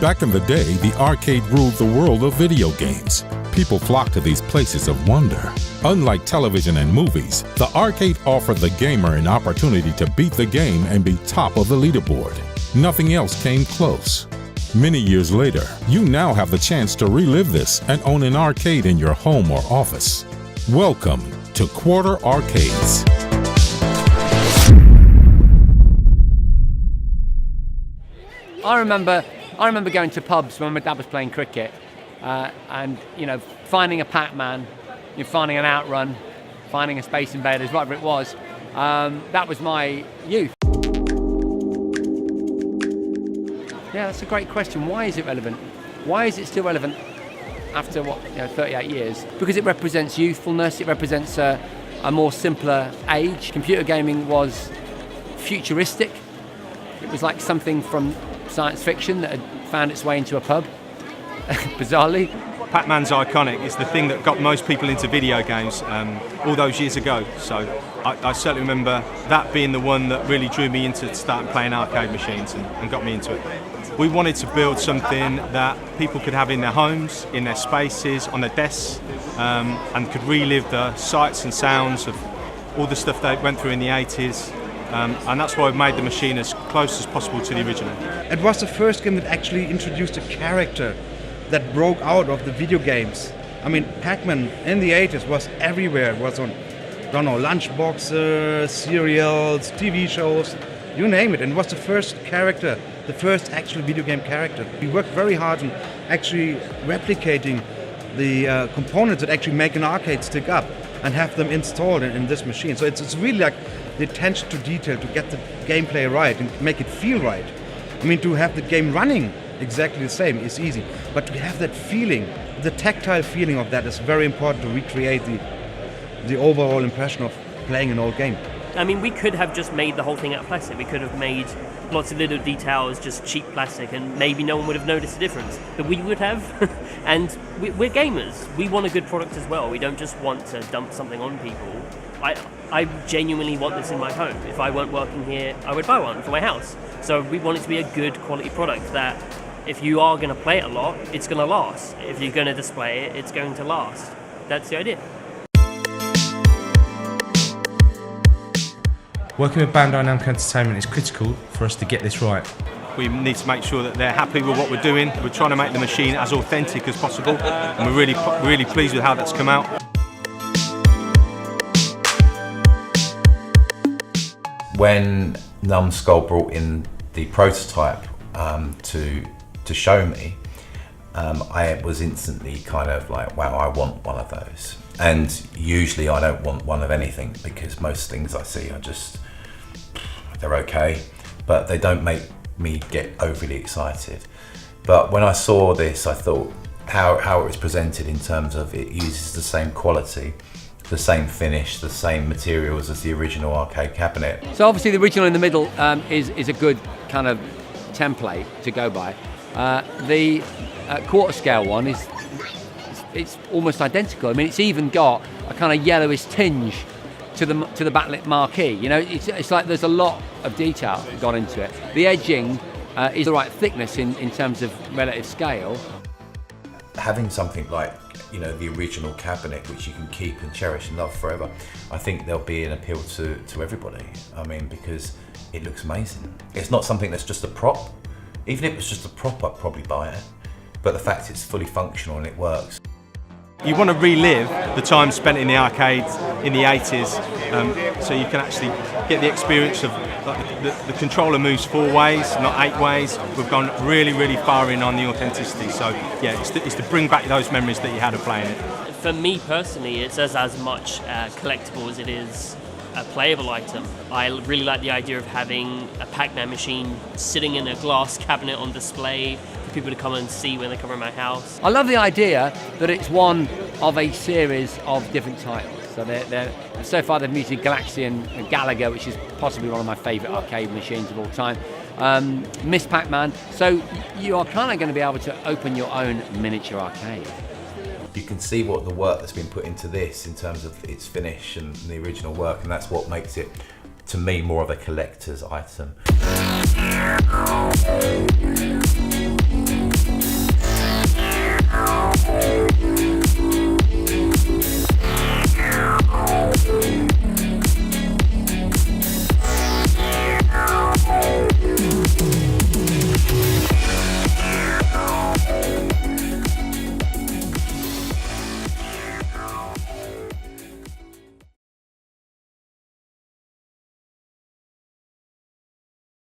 Back in the day, the arcade ruled the world of video games. People flocked to these places of wonder. Unlike television and movies, the arcade offered the gamer an opportunity to beat the game and be top of the leaderboard. Nothing else came close. Many years later, you now have the chance to relive this and own an arcade in your home or office. Welcome to Quarter Arcades. I remember going to pubs when my dad was playing cricket, and finding a PAC-MAN, finding an Outrun, finding a Space Invaders, whatever it was. That was my youth. Yeah, that's a great question. Why is it relevant? Why is it still relevant after 38 years? Because it represents youthfulness. It represents a more simpler age. Computer gaming was futuristic. It was like something from science fiction that had found its way into a pub, bizarrely. PAC-MAN's iconic. It's the thing that got most people into video games all those years ago. So I certainly remember that being the one that really drew me into starting playing arcade machines and got me into it. We wanted to build something that people could have in their homes, in their spaces, on their desks, and could relive the sights and sounds of all the stuff they went through in the 80s. And that's why we made the machine as close as possible to the original. It was the first game that actually introduced a character that broke out of the video games. I mean, Pac-Man in the 80s was everywhere. It was on, lunchboxes, cereals, TV shows, you name it. And it was the first character, the first actual video game character. We worked very hard on actually replicating the components that actually make an arcade stick up and have them installed in this machine. So it's really like the attention to detail to get the gameplay right and make it feel right. I mean, to have the game running exactly the same is easy, but to have that feeling, the tactile feeling of that is very important to recreate the overall impression of playing an old game. I mean, we could have just made the whole thing out of plastic. We could have made lots of little details, just cheap plastic, and maybe no one would have noticed the difference. But we would have, and we're gamers. We want a good product as well. We don't just want to dump something on people. I genuinely want this in my home. If I weren't working here, I would buy one for my house. So we want it to be a good quality product that if you are going to play it a lot, it's going to last. If you're going to display it, it's going to last. That's the idea. Working with Bandai Namco Entertainment is critical for us to get this right. We need to make sure that they're happy with what we're doing. We're trying to make the machine as authentic as possible, and we're really pleased with how that's come out. When Numskull brought in the prototype to show me, I was instantly kind of like, wow, I want one of those. And usually I don't want one of anything because most things I see are just, they're okay, but they don't make me get overly excited. But when I saw this, I thought how it was presented in terms of it uses the same quality, the same finish, the same materials as the original arcade cabinet. So obviously the original in the middle is a good kind of template to go by. The quarter scale one it's almost identical. I mean, it's even got a kind of yellowish tinge to the backlit marquee. It's like there's a lot of detail gone into it. The edging is the right thickness in terms of relative scale. Having something like the original cabinet, which you can keep and cherish and love forever, I think there'll be an appeal to everybody. I mean, because it looks amazing. It's not something that's just a prop. Even if it was just a prop, I'd probably buy it. But the fact it's fully functional and it works. You want to relive the time spent in the arcades in the 80s, so you can actually get the experience of the controller moves 4 ways, not 8 ways. We've gone really far in on the authenticity. So yeah, it's to bring back those memories that you had of playing it. For me personally, it's as much collectible as it is a playable item. I really like the idea of having a Pac-Man machine sitting in a glass cabinet on display for people to come and see when they come around my house. I love the idea that it's one of a series of different titles. So so far they've used Galaxian and Galaga, which is possibly one of my favourite arcade machines of all time. Miss Pac-Man. So you are kind of going to be able to open your own miniature arcade. You can see what the work that's been put into this in terms of its finish and the original work, and that's what makes it, to me, more of a collector's item.